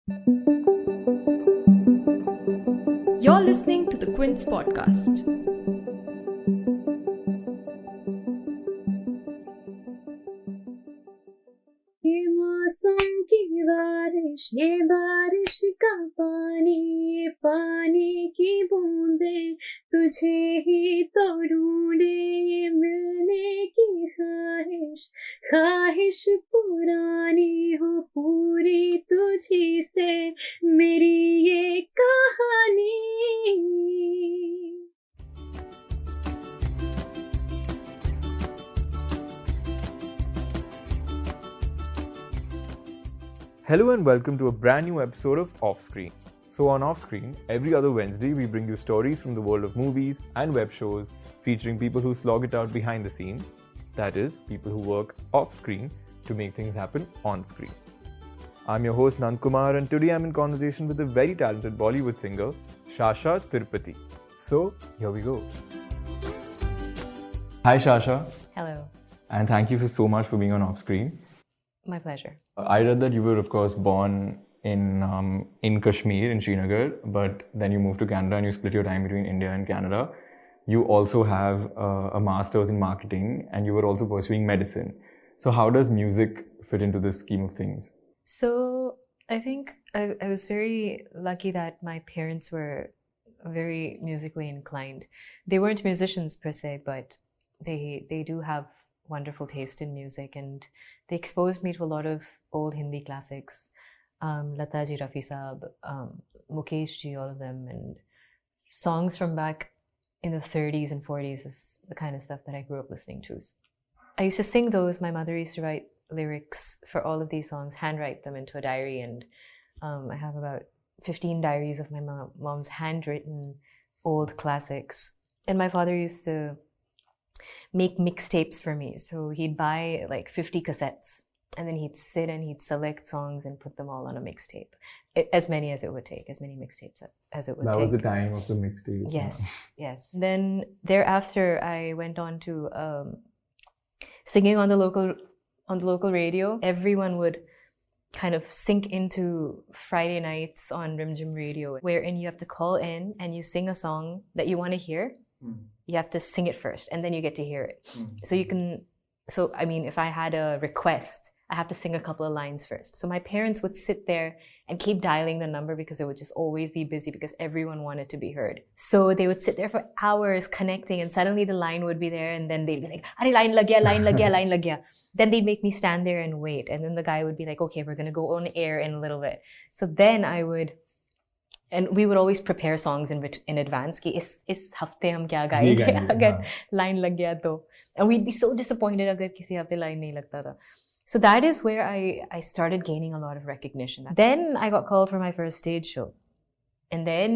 You're listening to the Quint's podcast. ये मौसम की बारिश, ये बारिश का पानी, ये पानी की बूंदे तुझे ही तो ढूंढे, ये मिलने की ख्वाहिश, ख्वाहिश पुरानी हो पूरी तुझी से मेरी ये कहानी. Hello and welcome to a brand new episode of OffScreen. So on OffScreen, every other Wednesday we bring you stories from the world of movies and web shows featuring people who slog it out behind the scenes. That is, people who work off-screen to make things happen on screen. I'm your host Nand Kumar and today I'm in conversation with a very talented Bollywood singer, Shashaa Tirupati. So, here we go. Hi Shashaa. Hello. And thank you so much for being on OffScreen. My pleasure. I read that you were, of course, born in Kashmir, in Srinagar, but then you moved to Canada and you split your time between India and Canada. You also have a master's in marketing and you were also pursuing medicine. So how does music fit into this scheme of things? So I think I was very lucky that my parents were very musically inclined. They weren't musicians per se, but they do have wonderful taste in music, and they exposed me to a lot of old Hindi classics, Lata ji, Rafi Saab, Mukesh ji, all of them, and songs from back in the 30s and 40s is the kind of stuff that I grew up listening to. I used to sing those. My mother used to write lyrics for all of these songs, handwrite them into a diary, and I have about 15 diaries of my mom's handwritten old classics. And my father used to make mixtapes for me. So he'd buy like 50 cassettes and then he'd sit and he'd select songs and put them all on a mixtape. As many as it would take, as many mixtapes as it would take. That was the time of the mixtapes. Yes, yes. Then thereafter, I went on to singing on the local radio. Everyone would kind of sink into Friday nights on Rim Jim Radio, wherein you have to call in and you sing a song that you want to hear. You have to sing it first and then you get to hear it. So I mean, if I had a request, I have to sing a couple of lines first. So my parents would sit there and keep dialing the number because it would just always be busy because everyone wanted to be heard. So they would sit there for hours connecting and suddenly the line would be there and then they'd be like, "Arey, line lag gaya, line lag gaya, line lag gaya." Then they'd make me stand there and wait. And then the guy would be like, "Okay, we're going to go on air in a little bit." So then and we would always prepare songs in advance ki is hafte hum kya gayenge agar line lag gaya to, and we'd be so disappointed agar kisi hafte line nahi lagta tha. So that is where I started gaining a lot of recognition. Then I got called for my first stage show, and then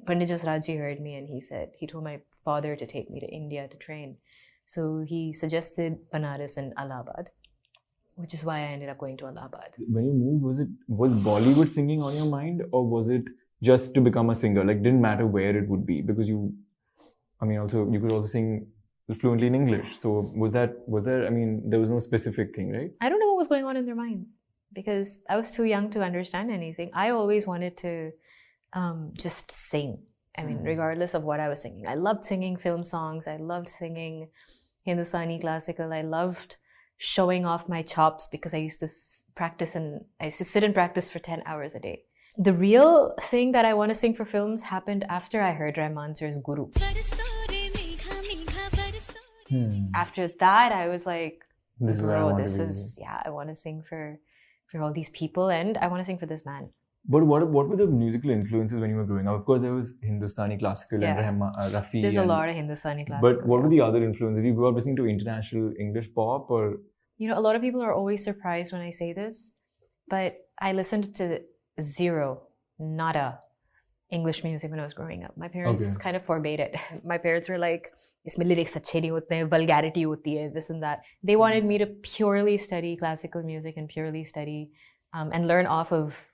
Pandit Jasraji heard me and he told my father to take me to India to train. So he suggested Banaras and Allahabad, which is why I ended up going to Allahabad. When you moved, was Bollywood singing on your mind, or was it just to become a singer? Like, didn't matter where it would be because you could also sing fluently in English. So was there? I mean, there was no specific thing, right? I don't know what was going on in their minds because I was too young to understand anything. I always wanted to just sing. I mean, regardless of what I was singing. I loved singing film songs. I loved singing Hindustani classical. I loved showing off my chops because I used to sit and practice for 10 hours a day. The real thing that I want to sing for films happened after I heard Rahman sir's Guru. After that, I was like, I want to sing for all these people and I want to sing for this man. But what were the musical influences when you were growing up? Of course, there was Hindustani classical and Rahman, Rafi. There's a lot of Hindustani classical. But what were the other influences? Did you grow up listening to international English pop or? You know, a lot of people are always surprised when I say this, but I listened to nada English music when I was growing up. My parents kind of forbade it. My parents were like, "Isme lyrics achhe nahi hote hain, vulgarity hoti hai, this and that." They wanted me to purely study classical music and purely study and learn off of,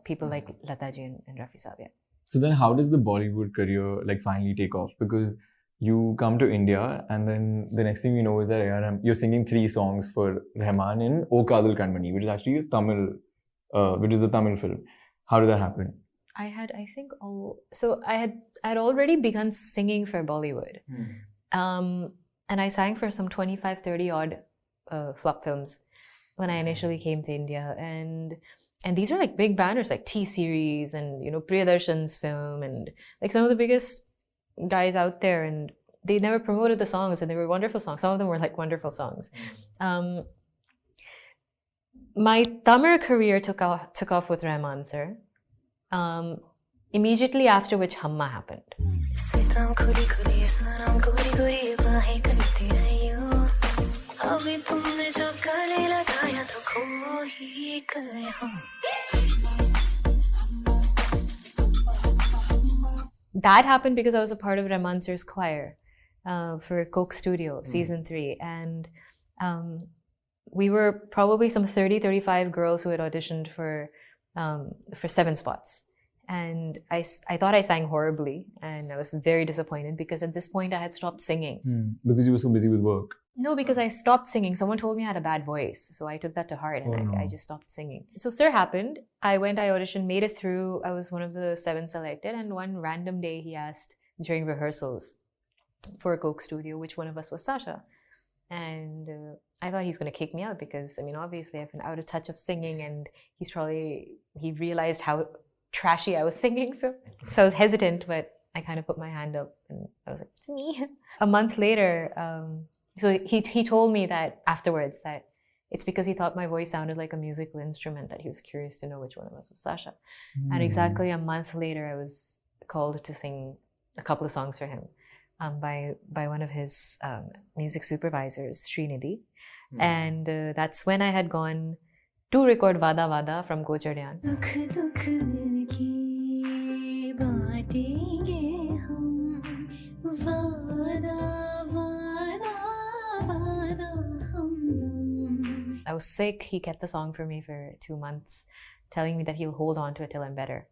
people like Lata ji and Rafi Saab. Yeah. So then how does the Bollywood career finally take off? Because you come to India and then the next thing you know is that you're singing 3 songs for Rahman in O Kadal Kanmani, which is actually a Tamil which is the Tamil film. How did that happen? I had already begun singing for Bollywood. And I sang for some 25, 30 odd flop films when I initially came to India. And these are like big banners like T-Series and, Priyadarshan's film and like some of the biggest guys out there. And they never promoted the songs and they were wonderful songs. Some of them were like wonderful songs. My Tamil career took off with Rahman sir. Immediately after which Humma happened. That happened because I was a part of Rahman sir's choir for Coke Studio, season 3. And we were probably some 30, 35 girls who had auditioned for 7 spots. And I thought I sang horribly, and I was very disappointed because at this point I had stopped singing. Because you were so busy with work? No, because I stopped singing. Someone told me I had a bad voice, so I took that to heart and I just stopped singing. So Sir happened. I auditioned, made it through. I was one of the 7 selected, and one random day he asked during rehearsals for a Coke Studio which one of us was Shashaa. And I thought he's going to kick me out because, obviously I've been out of touch of singing, and he realized how trashy I was singing. So I was hesitant, but I kind of put my hand up and I was like, it's me. A month later, so he told me that afterwards that it's because he thought my voice sounded like a musical instrument that he was curious to know which one of us was Shashaa. And exactly a month later, I was called to sing a couple of songs for him by one of his music supervisors, Srinidhi. And that's when I had gone to record Vada Vada from Kochadyan. I was sick. He kept the song for me for 2 months, telling me that he'll hold on to it till I'm better.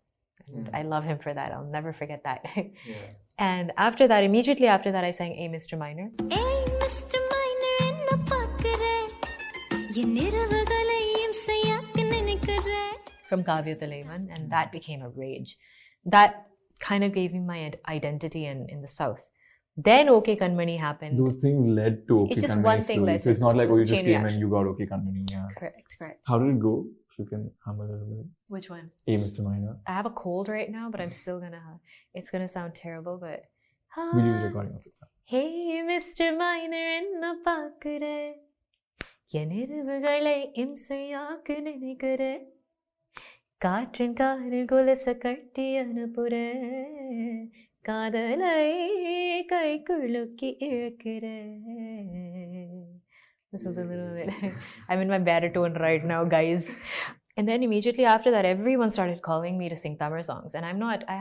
And I love him for that. I'll never forget that. And after that, immediately after that, I sang A Mr. Minor. A Mr. From Kavya Talaivan, and that became a rage. That kind of gave me my identity in the South. Then OK Kanmani happened. Those things led to OK Kanmani. Just one thing led to it. So it's not like, you just came and you got OK Kanmani. Yeah. Correct. How did it go? If you can hum a little bit. Which one? A Mr. Minor. I have a cold right now, but I'm still gonna it's gonna sound terrible, but we'll use recording also. Hey Mr. Minor enna paakure yenirvugalai imsaiyaakku ninikure kaatran kaaril golasa katti anupure kaadalai kaikulukki ilukure. This was a little bit I'm in my baritone right now, guys. And then immediately after that, everyone started calling me to sing Tamil songs. And I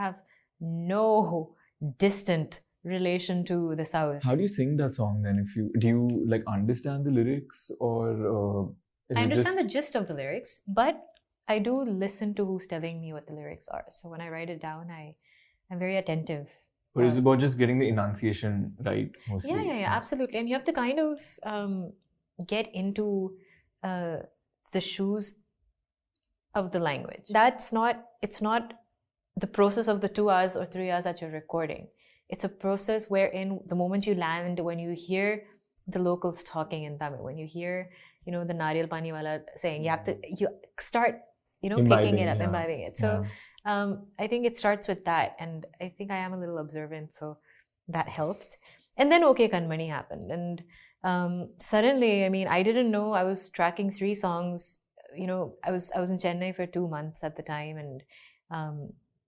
have no distant relation to the South. How do you sing that song then? Do you understand the lyrics or? I understand the gist of the lyrics, but I do listen to who's telling me what the lyrics are. So when I write it down, I'm very attentive. But it's about just getting the enunciation right mostly. Yeah, absolutely. And you have to kind of get into the shoes of the language. It's not the process of the 2 hours or 3 hours that you're recording. It's a process wherein the moment you land, when you hear the locals talking in Tamil, when you hear, the Nariyal Pani Wala saying, you start, picking it up, imbibing it. So I think it starts with that. And I think I am a little observant, so that helped. And then OK Kanmani happened. And suddenly, I didn't know. I was tracking 3 songs. I was in Chennai for 2 months at the time, and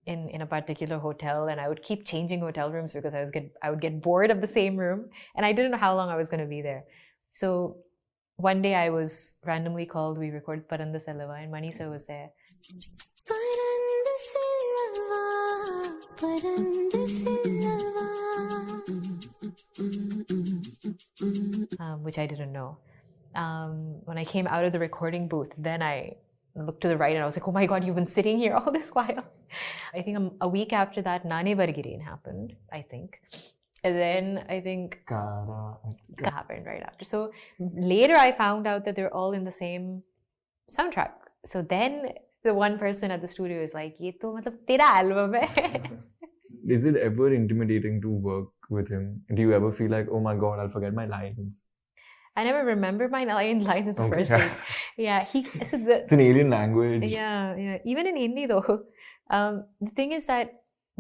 in a particular hotel, and I would keep changing hotel rooms because I would get bored of the same room, and I didn't know how long I was going to be there. So one day I was randomly called. We recorded Paranda Selava, and Mani sir was there. Which I didn't know. When I came out of the recording booth, then I looked to the right and I was like, oh my God, you've been sitting here all this while. I think a week after that, Nane Vargireen happened, I think. And then I think happened right after. So later I found out that they're all in the same soundtrack. So then the one person at the studio is like, "ये तो मतलब तेरा album है." Is it ever intimidating to work with him? Do you ever feel like, oh my god, I'll forget my lines? I never remember my lines in the first place. Yeah, it's an alien language. Yeah. Even in Hindi though. The thing is that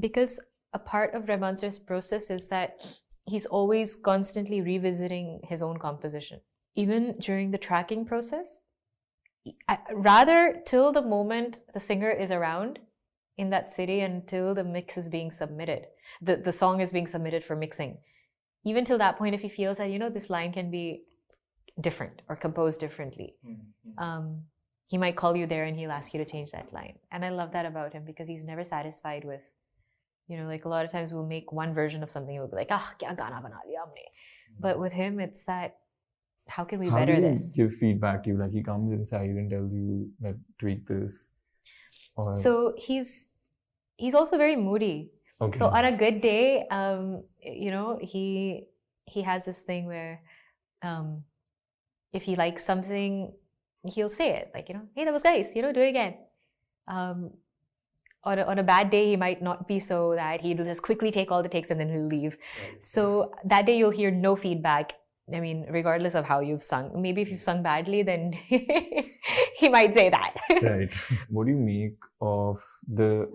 because a part of Rahman sir's process is that he's always constantly revisiting his own composition. Even during the tracking process, rather till the moment the singer is around in that city until the mix is being submitted, the song is being submitted for mixing. Even till that point, if he feels that, this line can be different or composed differently, he might call you there and he'll ask you to change that line. And I love that about him because he's never satisfied with, like a lot of times we'll make one version of something, we'll be like, kya gana bana liya humne. But with him, it's that, how can we better this? Give feedback to you? Like he comes inside and tells you that tweak this. Or... So he's also very moody. Okay. So on a good day, he has this thing where if he likes something, he'll say it. Like, hey, that was nice, do it again. On a bad day, he might not be so that he'll just quickly take all the takes and then he'll leave. Right. So that day you'll hear no feedback. I mean, regardless of how you've sung. Maybe if you've sung badly, then he might say that. Right. What do you make of the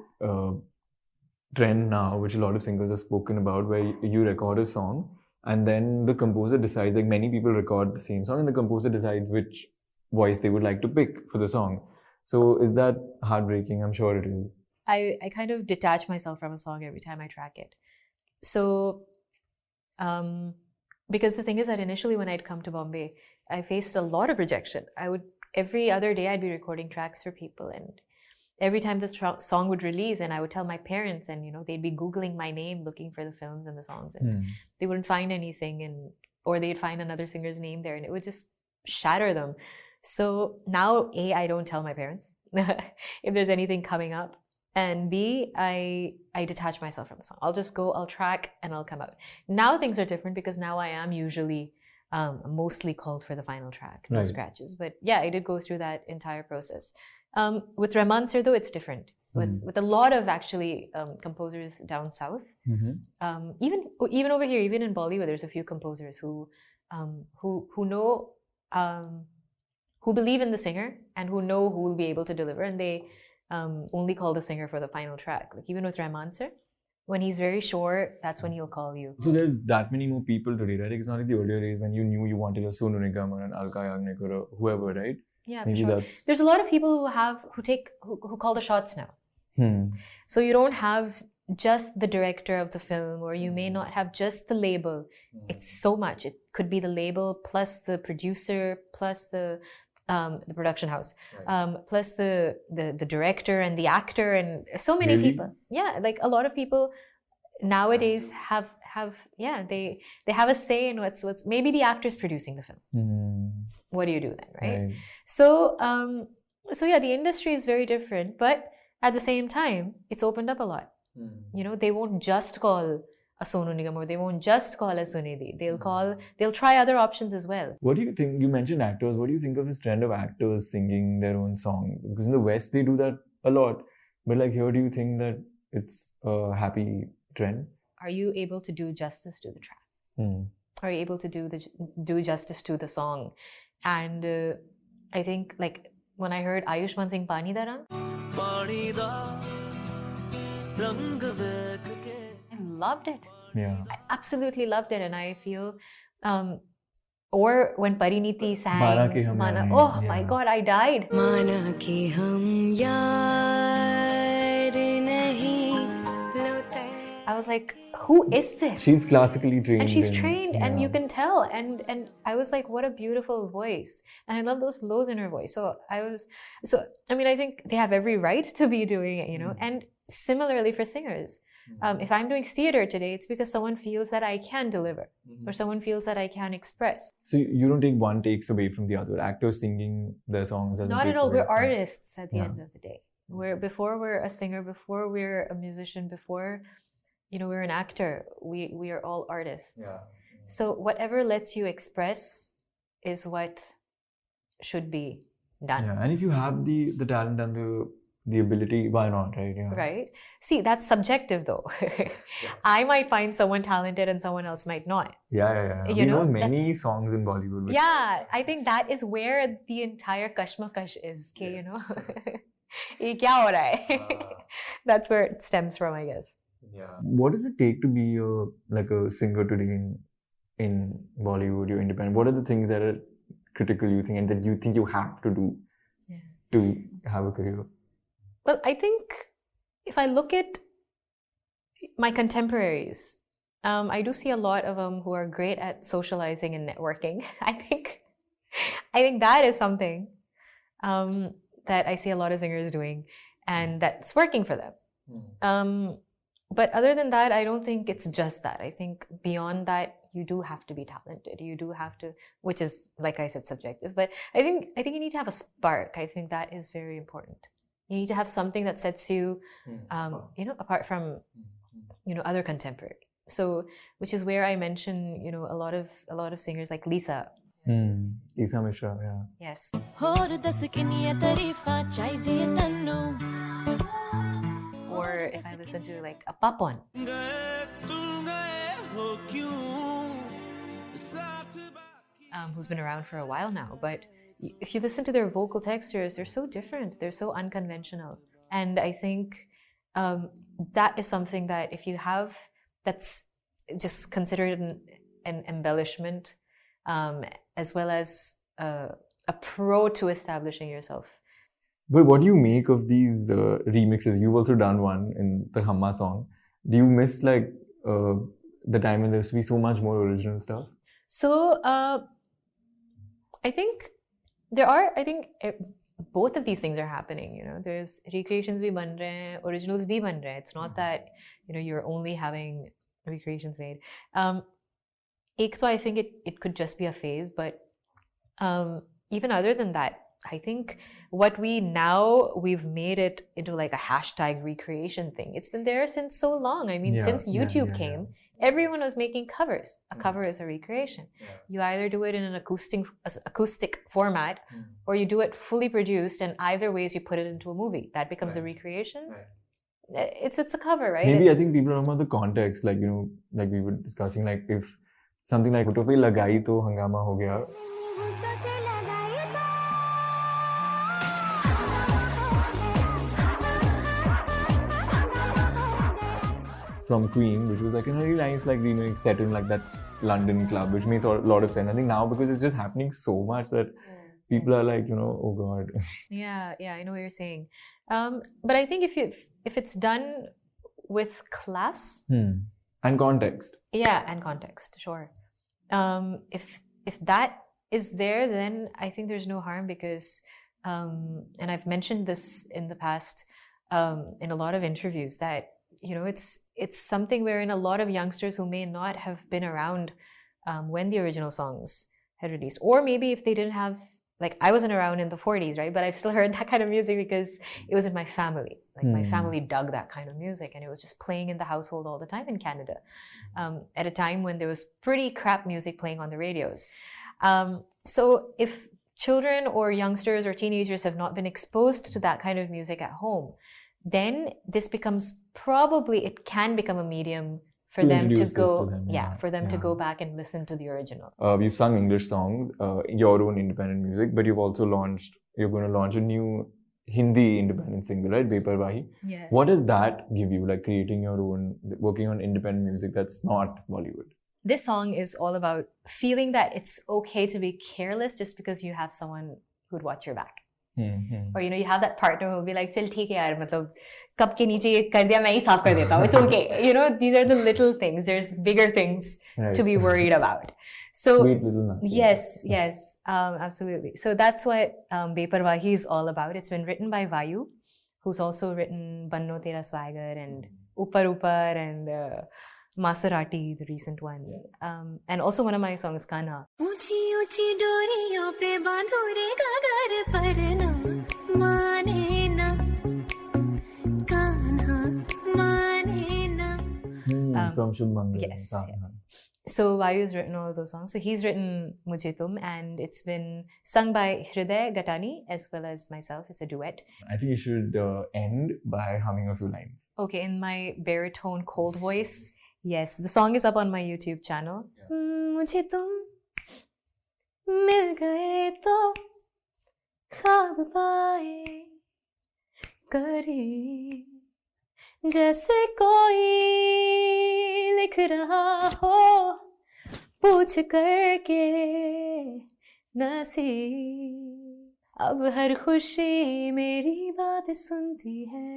trend now, which a lot of singers have spoken about, where you record a song and then the composer decides, like many people record the same song and the composer decides which voice they would like to pick for the song. So is that heartbreaking? I'm sure it is. I kind of detach myself from a song every time I track it. So, because the thing is that initially when I'd come to Bombay, I faced a lot of rejection. Every other day I'd be recording tracks for people, and every time the song would release and I would tell my parents, and they'd be Googling my name looking for the films and the songs, and they wouldn't find anything, or they'd find another singer's name there and it would just shatter them. So now A, I don't tell my parents if there's anything coming up, and B, I detach myself from the song. I'll just go, I'll track, and I'll come out. Now things are different because now I am usually mostly called for the final track, no scratches. But yeah, I did go through that entire process. With Rahman sir though, it's different. With a lot of actually composers down south, even over here, even in Bollywood, there's a few composers who know, who believe in the singer and who know who will be able to deliver, and they only call the singer for the final track. Like even with Rahman sir, when he's very sure, that's when he'll call you. So there's that many more people today, right? It's not like the earlier days when you knew you wanted a Sonu Nigam or an Alka Yagnik or whoever, right? Yeah, for sure. There's a lot of people who call the shots now. So you don't have just the director of the film, or you may not have just the label. It's so much. It could be the label plus the producer plus the production house, plus the director and the actor, and so many people. Yeah, like a lot of people nowadays have they have a say in what's maybe the actor's producing the film. What do you do then, right? So yeah, the industry is very different, but at the same time, it's opened up a lot. They won't just call a Sonu Nigam, or they won't just call a Sunidhi. They'll try other options as well. What do you think? You mentioned actors. What do you think of this trend of actors singing their own songs? Because in the West, they do that a lot. But like here, do you think that it's a happy trend? Are you able to do justice to the track? Are you able to do justice to the song? And I think like when I heard Ayushmann sing Pani Da Rang, I loved it. Yeah, I absolutely loved it, and I feel, or when Pariniti sang Mana, my God, I died. Mana ki hum yaar nahi. I was like, who is this? She's classically trained. And she's trained, and you can tell. And I was like, what a beautiful voice. And I love those lows in her voice. I mean, I think they have every right to be doing it, And similarly for singers, if I'm doing theater today, it's because someone feels that I can deliver, or someone feels that I can express. So you don't take one takes away from the other. Actors singing their songs. Not at all. We're artists at the end of the day. Before we're a singer, before we're a musician, before we're an actor, we are all artists. So whatever lets you express is what should be done. Yeah, and if you have the talent and the the ability, why not, right? Yeah. Right? See, that's subjective though. I might find someone talented and someone else might not. Yeah. You We know know, many songs in Bollywood. Which, Yeah, I think that is where the entire kashmakash is. Okay, you know, ये क्या हो रहा है? That's where it stems from, I guess. Yeah. What does it take to be a singer today in Bollywood? You're independent. What are the things that are critical you think and that you think you have to do to have a career? Well, I think if I look at my contemporaries, I do see a lot of them who are great at socializing and networking. I think that is something that I see a lot of singers doing, and that's working for them. But other than that, I don't think it's just that. I think beyond that, you do have to be talented. You do have to, which is, like I said, subjective. But I think you need to have a spark. I think that is very important. You need to have something that sets you, apart from, other contemporary. So, which is where I mention, a lot of singers like Lisa. Lisa Mishra, yeah. Yes. Or if I listen to like a Papon. Who's been around for a while now, but if you listen to their vocal textures, they're so different, they're so unconventional. And I think that is something that if you have, that's just considered an embellishment, as well as a pro to establishing yourself. But what do you make of these remixes? You've also done one in the Humma Song. Do you miss the time when there used to be so much more original stuff? So I think both of these things are happening. There's recreations bhi ban rahe hain, originals bhi ban rahe hain. It's not that you're only having recreations made. Ek to I think it could just be a phase, but even other than that, I think what we've made it into like a hashtag recreation thing. It's been there since so long. I mean, since YouTube came, everyone was making covers. A cover is a recreation. You either do it in an acoustic format, or you do it fully produced, and either ways you put it into a movie. That becomes a recreation. It's a cover, right? Maybe I think people don't know the context, like we were discussing, like if something like "Uto pe lagai to hangama ho gaya." From Quint, which was like a really nice remix set in like that London club, which makes a lot of sense. I think now because it's just happening so much that people are like, oh God. Yeah, I know what you're saying. But I think if it's done with class and context. Yeah, and context, sure. If that is there, then I think there's no harm because, and I've mentioned this in the past in a lot of interviews that it's something wherein a lot of youngsters who may not have been around when the original songs had released, or maybe if they didn't have, like I wasn't around in the 40s, right? But I've still heard that kind of music because it was in my family. Like my family dug that kind of music, and it was just playing in the household all the time in Canada, at a time when there was pretty crap music playing on the radios. So if children or youngsters or teenagers have not been exposed to that kind of music at home, then this becomes it can become a medium for them to go, to go back and listen to the original. You've sung English songs, your own independent music, but you're going to launch a new Hindi independent single, right? Beparwahi. Yes. What does that give you, like creating your own, working on independent music that's not Bollywood? This song is all about feeling that it's okay to be careless just because you have someone who'd watch your back. Or you have that partner who will be like, "Chal theek hai yaar, matlab cup ke niche ye kar diya, main hi saaf kar deta hu. It's okay." These are the little things. There's bigger things to be worried about. So sweet little nothing. Yes, absolutely. So that's what Beparwahi is all about. It's been written by Vayu, who's also written Banno Tera Swagger and Upar Upar and Maserati, the recent one. And also one of my songs, Kana. From Shubh Mangal. Yes. So Vayu's written all of those songs. So he's written Mujhe Tum, and it's been sung by Hriday Gatani as well as myself. It's a duet. I think you should end by humming a few lines. Okay, in my baritone cold voice. Yes, the song is up on my YouTube channel. Yeah. Mujhe tum mil gaye to ख्वाब पाए करीब जैसे कोई लिख रहा हो पूछ करके नसीब अब हर खुशी मेरी बात सुनती है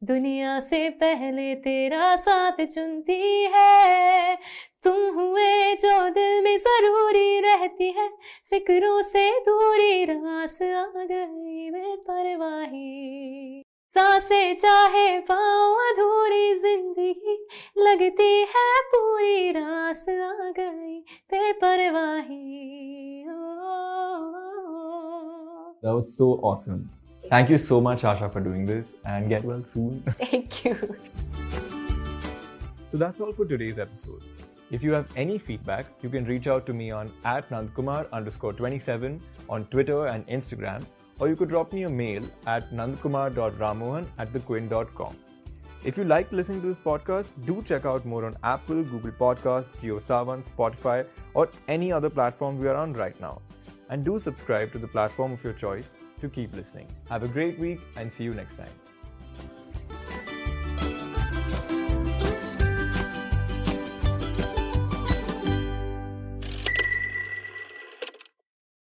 दुनिया से पहले तेरा साथ चुनती है तुम हुए जो दिल में जरूरी रहती है फिक्रों से दूरी रास आ गई बेपरवाही सांसें चाहे पाओ अधूरी जिंदगी लगती है पूरी रास आ गई बेपरवाही That was so awesome. Thank you so much, Shashaa, for doing this, and get well soon. Thank you. So that's all for today's episode. If you have any feedback, you can reach out to me on @nandkumar_27 on Twitter and Instagram, or you could drop me a mail at nandkumar.ramohan@thequint.com. If you like listening to this podcast, do check out more on Apple, Google Podcasts, JioSaavn, Spotify, or any other platform we are on right now. And do subscribe to the platform of your choice to keep listening. Have a great week and see you next time.